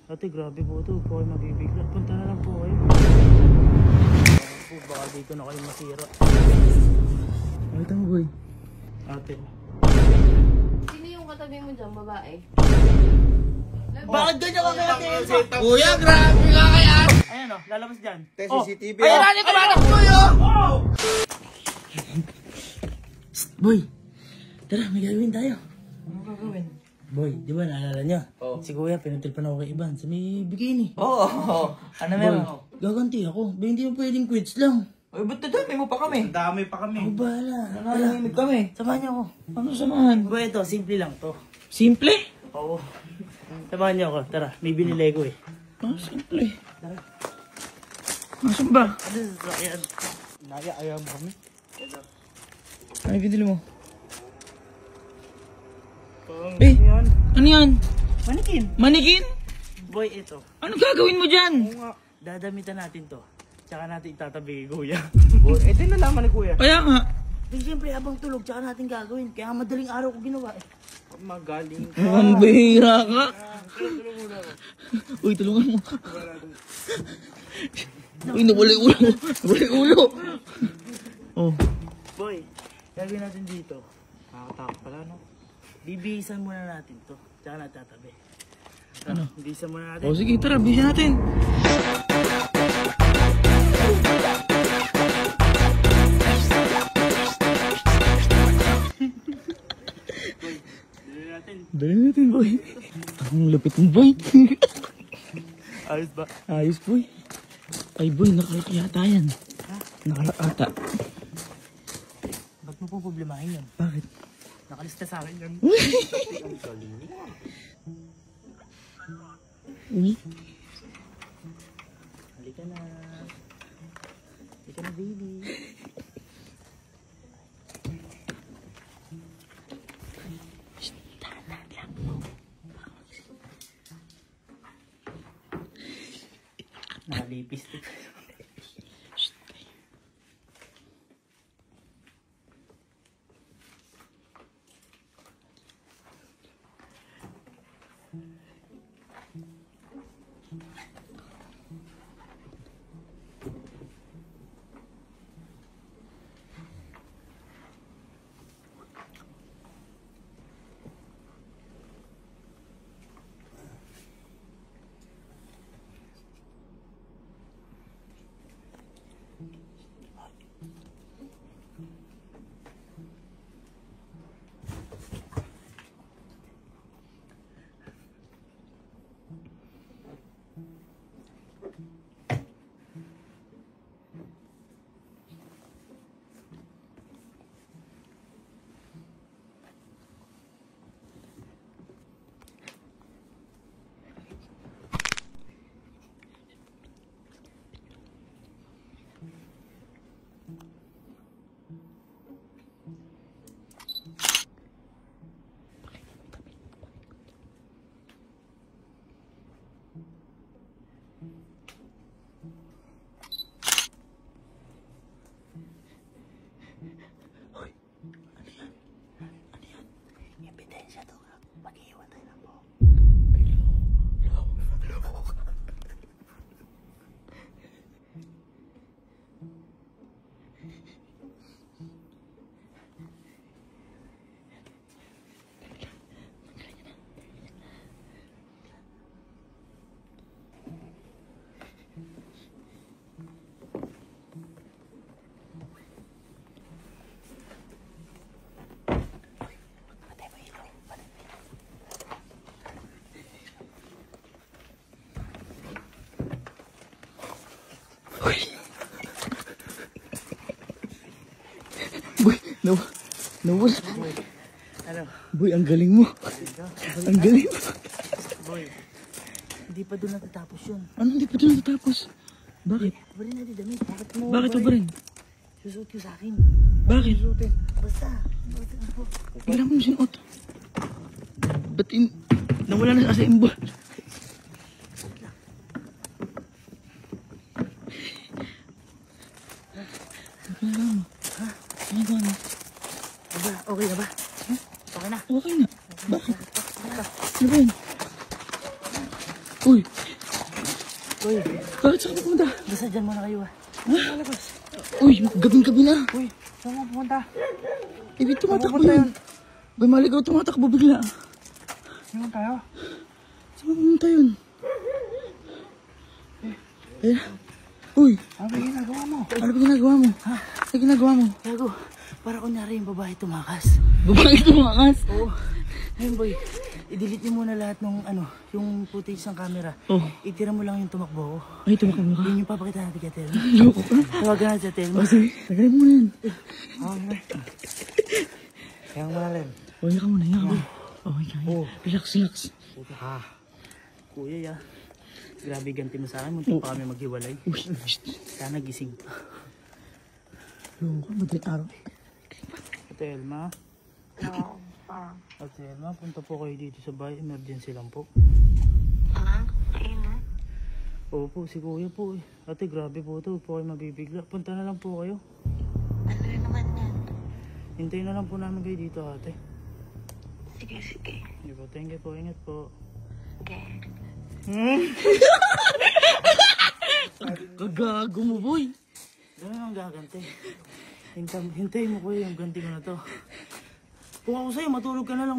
Ate, grabe po ito. Po kayo mabibigla. Punta na lang po kayo. Baka dito na kayo masira. Ito mo, boy. Ate. Sino yung katabi mo dyan, babae? Bakit ganyan ka kaya Tensa? Kuya, grabe ka kaya! Ayan o, lalabas dyan. CCTV Ayan, oh. nani tumatakbo yun! Boy, tara, may gagawin tayo. Ano gagawin? Boy, di ba naalala niyo? Oo. Si Kuya, pinutilpan ako kay Ivan sa may bikini. Oo. Ano meron? Boy, gaganti ako. Ba, hindi mo pwedeng quits lang. Ay, ba't nadami mo pa kami? Dami pa kami. Ako bahala. Nananahimik kami. Samahan niyo ako. Ano samahan? Boy, ito, simple lang to. Simple? Oo. Samahan niyo ako. Tara, may binilego eh. Ah, simple. Tara. Nasaan ba? Ano sa sasakyan? Naya-ayaw mo kami. Ay, binili mo. Ano Eh, yan? ano yan? Manikin. Manikin? Boy, ito. Ano gagawin mo dyan? Dadamitan natin to. Tsaka natin itatabi kay Kuya. Eh, di nalaman ni Kuya. Kaya nga. Di siyempre habang tulog, tsaka natin gagawin. Kaya madaling araw ko ginawa eh. Magaling ka. Ang bihira ka. Uy, tulungan mo. Uy, nawala yung ulo. Nawala yung ulo. Oh. Boy, gagawin natin dito. Nakakatakot pala, no? Bibihisan muna natin to. Tsaka natin tatabi. Ano? Bihisan muna natin. O sige, tara, bigyan natin. Dali natin. Dali natin, boy. Ang lupit mo, boy. Ayos ba? Ayos, boy. Ay, boy, nakalak yata yan. Nakalak ata. Ba't mo po problemahin yun? Bakit? Nakalista sa akin yun. Uy. Halika na. Halika na, baby. Nakalipis ito. Boy, nawala. Ano? Boy, ang galing mo. Ang galing mo. Boy, hindi pa doon natatapos yun. Ano, hindi pa doon natapos? Bakit? Bari natin damit. Bakit mo? Bakit ba rin? Susuot ko sa akin. Bakit? Basta. Bigla mo sinuot. Ba't nawala na sa symbol? Ano mo? Ha? Ano ba? Aba, okay na ba? Okay na. Okay na. Bakit? Ano ba yun? Uy. Uy! Uy, Bakit saan ka pumunta? basta dyan muna kayo ah. Uy, gabing-gabi na. Uy, saan mo pumunta? Ibig tumatakbo Pupunta yun. Bay, maligaw tumatakbo bigla. Saan tayo? Saan mo pumunta yun? Eh? Uy, Ano ba ginagawa mo? ano ba ginagawa mo? Ha? Ano ginagawa mo? Gago, para kunyari yung babae tumakas. Babae tumakas. Oo. Ayun boy, i-delete niyo muna lahat ng yung footage ng camera. Oh. Itira mo lang yung tumakbo. Ay, tumakbo ka. Yun yung papakita natin kay Telma. Loko ka. Tawagan natin sa Telma. O sige, tagalin mo na yan. Kaya mo na rin. O, hinga ka muna, hinga ka muna. Okay, kaya. Relax, relax. Kuya ya, grabe ganti mo sa akin. Muntik pa kami maghiwalay. Uy, shit. Sana gising. Loko ka, madaling araw. Telma. Telma, punta po kayo dito sa bahay. Emergency lang po. Opo, si kuya po eh. Ate, grabe po ito. Po kayo mabibigla. Punta na lang po kayo. Ano rin naman yan? Hintayin na lang po namin kayo dito, ate. Sige, sige. Hindi po, thank you po. Ingat po. Okay. Kagago mo, boy. Ganun ang gaganti. Hintayin mo kuya yung ganti ko na to. Kung ako sa'yo, matulog ka na lang.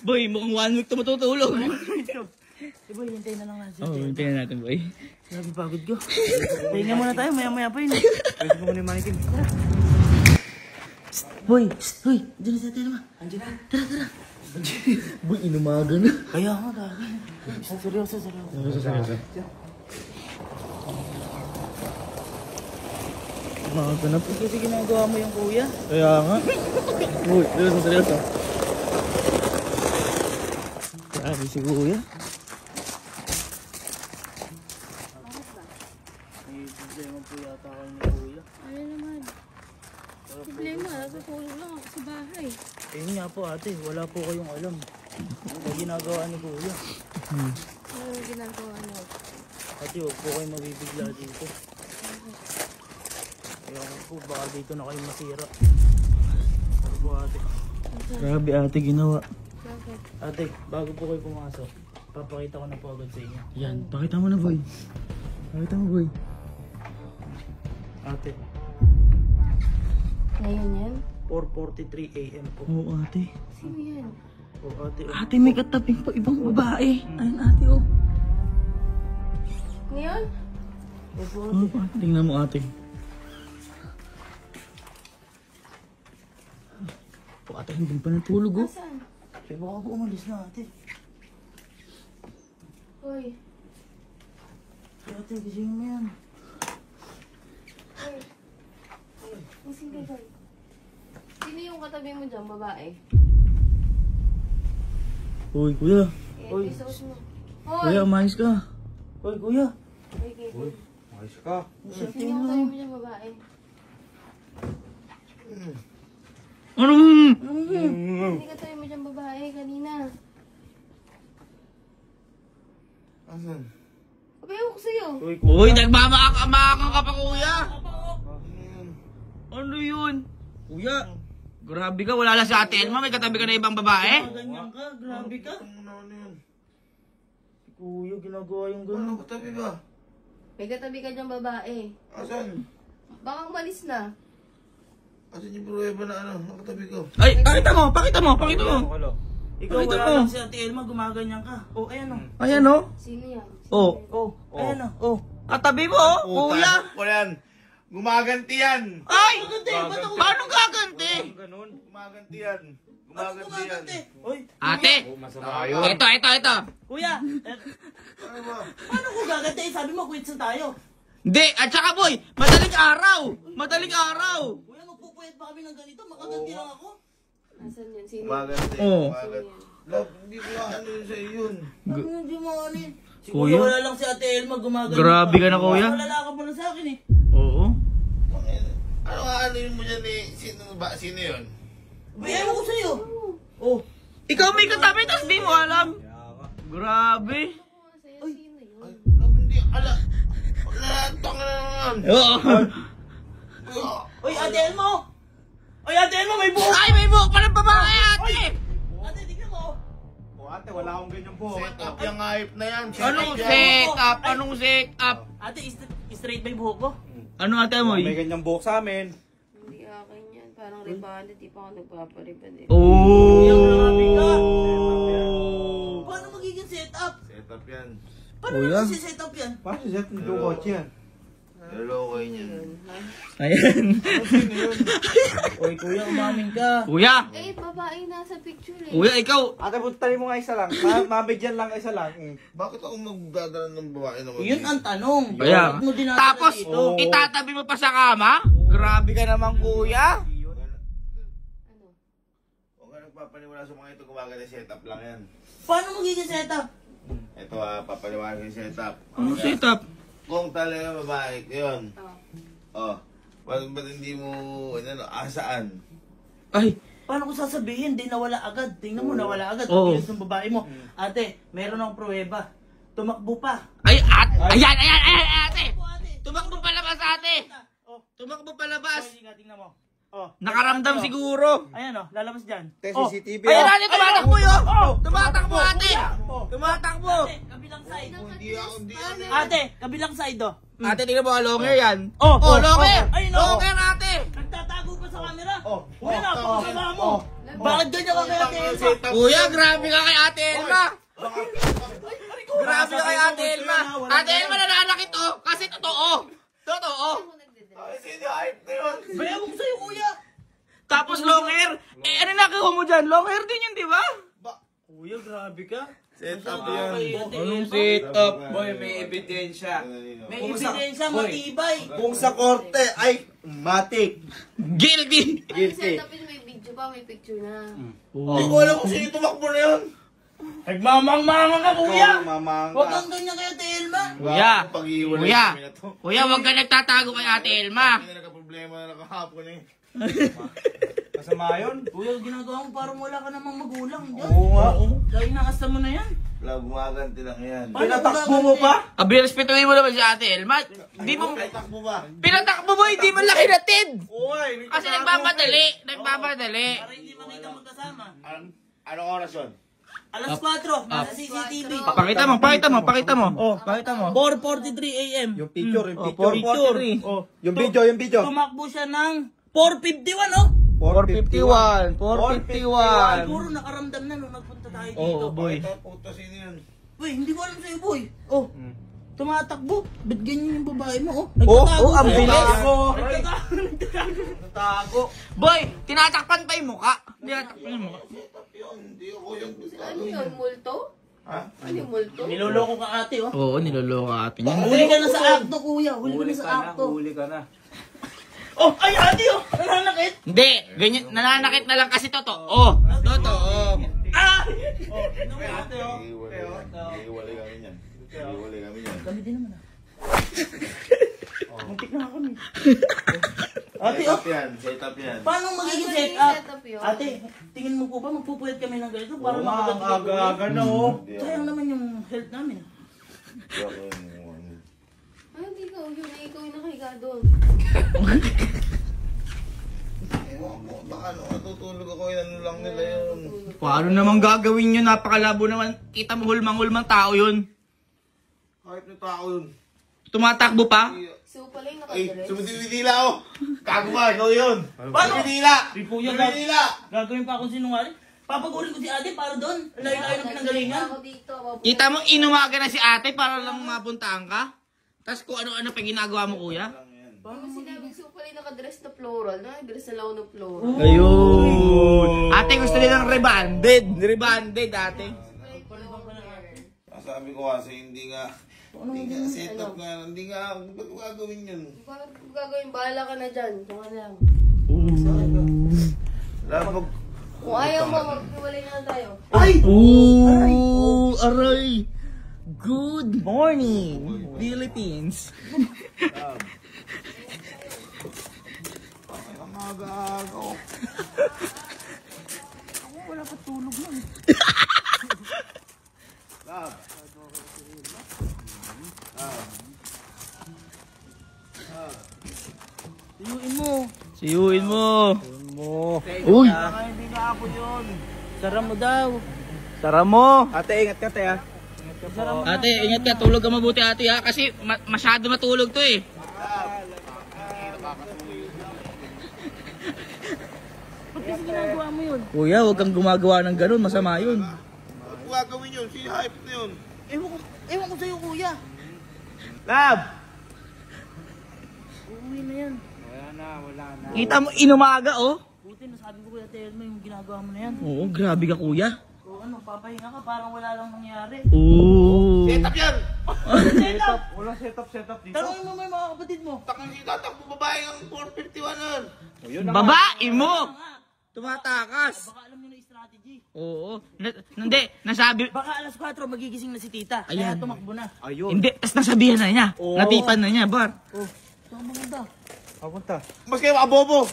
Boy, mukhang 1 week to matutulog. Boy, hintayin na lang natin. Oo, hintayin natin, boy. Grabe pagod ko. Pahinga muna tayo, maya-maya pa yun. Pwede mo muna yung manikin. Boy, hoy, dyan na sa atin naman. Andiyan na. Tara, tara. Boy, inumaga na. Kaya nga, gabi. Seryoso. Seryoso. Umaga na po. Kasi ginagawa mo yung kuya. Kaya nga. Boy, seryoso. Grabe si kuya. May problema po yata kayo ni kuya. Ano naman? Problema, natutulog lang ako sa bahay. Ayun nga po ate, wala po kayong alam. Ano ginagawa ni kuya? Ano yung ginagawa niyo? Ate, huwag po kayo mabibigla dito. Kaya po, baka dito na kayo masira. Ano po ate? Grabe ate, ginawa. Bakit? Ate, bago po kayo pumasok, papakita ko na po agad sa inyo. Yan, pakita mo na, boy. Pakita mo, boy. Ate, Ngayon yan? 4:43 AM po. Oo, ate. Sino yan? O ate, Ate, may katabing pa ibang babae. Ayun, ate, oh. Ngayon? opo Oo, ate. Tingnan mo, ate. O, ate, hindi pa natulog, oh. Nasaan? Eh, baka po umalis na ate. Hoy. Ate, gising mo yan. Hoy. Gising ka dyan. Sino yung katabi mo dyan, babae? Uy, kuya. Eh, Hoy. isuot mo. Hoy! Kuya, umayos ka. Hoy, kuya. Hoy, Kevin. Ayos ka. Sino yung katabi mo dyan, babae? Ano? Hindi katabi mo dyan, babae, kanina. Asan? Abay, ako sa'yo. Hoy, Uy, nagmamakang ka pa, kuya. Ano yun? Kuya, grabe ka. Wala lang si Ate Elma. May katabi ka na ibang babae. ganyan ka, grabe ka. Ano yun? Si kuya, ginagawa yung Ano gano'n. katabi ba? May katabi ka dyan, babae. Asan? Baka umalis na. Asan yung pruweba na nakatabi ko? Ay, pakita mo. Pakita mo. Pakita mo. Ikaw, Pakita wala mo. lang si Ate Elma, gumaganyan ka. Oh, ayan o. Ayan, oh. Sino yan? Oh. Oh, ayan o. Oh. Katabi mo, oh. Kuya. Ko yan. Gumaganti yan. Ay! Paano gaganti? Ganun. Gumaganti yan. Gumaganti yan. Hoy, Ate. Masama yun. Ito. kuya, Ano ba? paano ko gaganti? Sabi mo, quits na tayo. Hindi, at saka boy, madaling araw. Madaling araw. Kuya, magpupuyat pa kami ng ganito, makaganti lang ako. Nasaan yan? Sino yan? Gumaganti. Oh. Sino Gumaganti. yan? Love, hindi ko ano yun sa yun. Ano hindi mo ano yun? Si Kuya? kuya, wala lang si Ate Elma, gumaganti. Grabe ka na, kuya. Wala ka pala sa akin eh. Oo. Ano nga ano yun mo dyan eh? Sino ba? Sino yun? Bayan mo ko sa'yo. Oh, Ikaw may katabi, tapos di mo alam. Grabe. Ano sa'yo? Sino yun? Ay, love, hindi. Ala. Latang na naman. Oo. Oy, Ate Elmo! Oy, Ate Elmo, may buhok! Ay, may buhok pa ng babae, ate. Ate, tignan mo. O ate, ate, wala akong ganyan po. Set up yung hype na yan. Anong yan. set up? Anong set up? Ate, straight ba yung buhok ko? Ano ate mo? May ganyang buhok sa amin. Hindi akin yan. Parang ribanda. Di pa ako nagpapariband eh. Oh! Paano magiging setup? Set up yan. Paano Kuya. magiging setup yan? Paano siya yung kotse yan? Naloko yun. Ayan. Oy, kuya, umamin ka. Kuya! Eh, babae nasa picture eh. Kuya, ikaw! Ate, puntahin mo nga isa lang. Mabigyan lang isa lang. Bakit ako magdadala ng babae naman? Yun ang tanong. Kaya. Bakit mo dinadala Tapos, dito? itatabi mo pa sa kama? Grabe ka naman, kuya. Ano? Huwag ka nagpapaniwala sa mga ito, gumagana setup lang yan. Paano magiging setup? Ito papaniwala yung setup. Ano set up? Kung talaga babae, yun. Oh. Ba't hindi mo, asaan? Ay, Paano ko sasabihin? Di nawala agad. Tingnan mo, nawala agad. Oo. Ang ng babae mo. Ate, meron akong pruweba. Tumakbo pa. ayan, ate! Tumakbo palabas, ate! Tumakbo palabas! Tingnan mo. Oh. Nakaramdam siguro. Ayan o, lalabas dyan. Ate, Oh. CCTV. Ayan, ate, tumatakbo yun! Oh. Tumatakbo, ate! Oh. Tumatakbo! Ate, kabilang side. Hindi ano. Ate, kabilang side oh. Ate, tingnan mo, longer yan. Oh, Oh, oh, longer! oh. Ayun, oh. Longer, ate! Nagtatago pa sa camera. Oh. Uy na, Oh. pakasama mo. Bakit ganyan ka kaya, Ate? Kuya, grabe ka kay Ate Elma! Grabe ka kay Ate Elma! Ate Elma, nananakit oh! Kasi totoo! Totoo! Ay, sino hype na yun? Bayaw ko sa'yo, kuya. Tapos long hair! Eh, ano nakuha mo dyan? Long hair din yun, di ba? Kuya, grabe ka. Setup Kay yan. Ate Anong Elma. set up? Boy, may ebidensya. May Kung sa- ebidensya, Boy. matibay. Kung sa korte ay matik. Guilty! Ang setup yun, may video pa, may picture na. Hindi ko alam kung sino tumakbo na yun. Nagmamang-mangang ka, kuya. Mamang. Huwag kang ganyan kay Ate Elma. Kuya! Pag-iiwalay Kuya! kami na to. Kuya, huwag ka nagtatago kay Ate Elma! Hindi na nagka-problema na nakahapon eh. Masama yun. Kuya, ginagawa mo parang wala ka namang magulang. Diyan. Oo nga. Dahil naasta mo na yan. Wala, gumaganti lang yan. Pinatakbo mo pa? Abi, respetuhin mo naman si Ate Elma. Hindi mo... Ay, takbo ba? Pinatakbo mo, hindi mo laki natid! Uy, Kasi nagmamadali! Nagmamadali! Para hindi makita magkasama. Anong oras yun? Alas 4, nasa CCTV. Pakita mo, pakita mo, pakita mo. Oh, pakita mo. 4:43 AM. Yung picture, yung Oh, picture. 43. Oh, Yung video, yung video. tumakbo siya ng 4:51, oh. 451, 451. Siguro nakaramdam na nung nagpunta tayo dito. Oo, boy. Ito, puto, sino yun? Boy, hindi ko alam sa'yo, boy. Oh, tumatakbo. Ba't ganyan yung babae mo, oh? Oh, ang bilis. Nagtatago. Boy, tinatakpan pa yung mukha. Tinatakpan yung mukha. Hindi ako yung... Ano yun, multo? Ha? Ano yung multo? Niloloko ka ate, oh. Oo, niloloko ate niya. Huli ka na sa akto, kuya. Huli ka na sa akto. Huli ka na. Oh, ay, ate, oh. Nananakit. Hindi, ganyan, nananakit na lang kasi totoo. Totoo. Ah! Iiwalay kami niyan. Iiwalay kami niyan. Kami din naman, ah. Muntik na kami. Ate, oh. Setup yan, setup yan. Paano magiging Ano set yung up? setup yun? Ate, tingin mo po ba magpupuyat kami ng ganito para Ang makapagpapuyat? aga-aga na oh. Sayang naman yung health namin. Hindi ako yung... Ay, hindi ikaw yun. Ay, ikaw yung nakahiga doon. Ewan ko, baka natutulog ako yun, ano lang nila yun. Paano naman gagawin yun? Napakalabo naman. Kita mo hulmang-hulmang tao yun. Kahit na tao yun. Tumatakbo pa. So, pala yung Ay, nakadress. sumidila ako. Kago ba, ikaw yun. Paano? Sumidila. Si Kuya, Sumidila. gagawin pa akong sinungaling. Papagulin ko si ate para doon. Layo-layo ng pinanggalingan. Ako dito. Kita mo, inumaga na si ate para lang mapuntaan ka. Tapos kung ano-ano pa ginagawa mo, kuya. Ano sinabi so pala yung nakadress na floral. Nakadress na lang ng floral. Ayun. Ate, gusto nilang rebanded. Rebanded, ate. Sabi ko kasi hindi nga setup nga, hindi nga ba't ko gagawin yun. Bakit mo gagawin? Bahala ka na dyan. Diyan ka lang. Labag. Kung ayaw mo, magpiwalay na lang tayo. Ay! Ooh, aray. Good morning, Philippines. Ang aga-aga. Wala pa tulog lang. Lab. Tiyuin mo. Siyuin mo. Mo. Uy. Baka hindi nga ako yun. Sara mo daw. Tara mo. Ate, ingat ka, te, ha? Ate, ingat ka. Tulog ka mabuti, ate, ha? Kasi masyado matulog to, eh. Ba't kasi ginagawa mo yun? Kuya, huwag kang gumagawa ng ganun. Masama yun. Huwag mo gagawin yun. Si hype na yun. Ewan ko sa'yo, kuya. Lab! Uuwi na yan. Kita mo, inumaga, oh. Buti, nasabi ko kuya Telma yung ginagawa mo na yan. Oo, grabe ka, kuya. O ano, papahinga ka, parang wala lang nangyari. Oo. Set up yan! Setup! Walang setup dito. Tanongin mo yung mga kapatid mo. Takang si tatakbo babae ang 451 nun. Babae mo! Tumatakas. Baka alam niyo na yung strategy. Oo. Hindi, nasabi... Baka alas 4 magigising na si tita. Ayan. Kaya tumakbo na. Ayun. Hindi, tas nasabihan na niya. Oo. Natipan na niya, bar. Oh, saan maganda? Papunta. Mas kayo makabobo.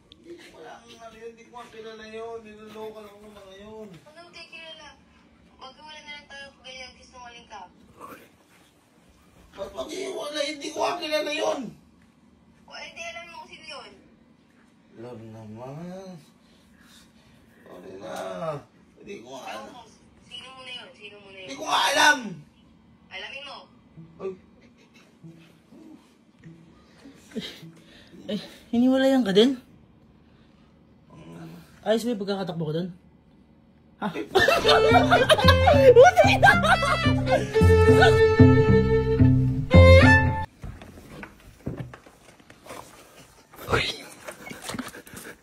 Hindi ko nga kilala yun. Niloloko lang ako na ngayon. Anong di kilala? Wag wala na lang tayo kung ganyan kisungaling ka. Ba't mag-iwala? Hindi ko nga kilala yun. O hindi alam mo kung sino yun. Love naman. Sorry na. Hindi ko nga alam. Sino mo na yun? Sino mo na Hindi yun? ko nga alam. Alamin mo. Ay, Eh, hiniwalayan ka din? Ayos ba yung pagkakatakbo ko doon? Ha?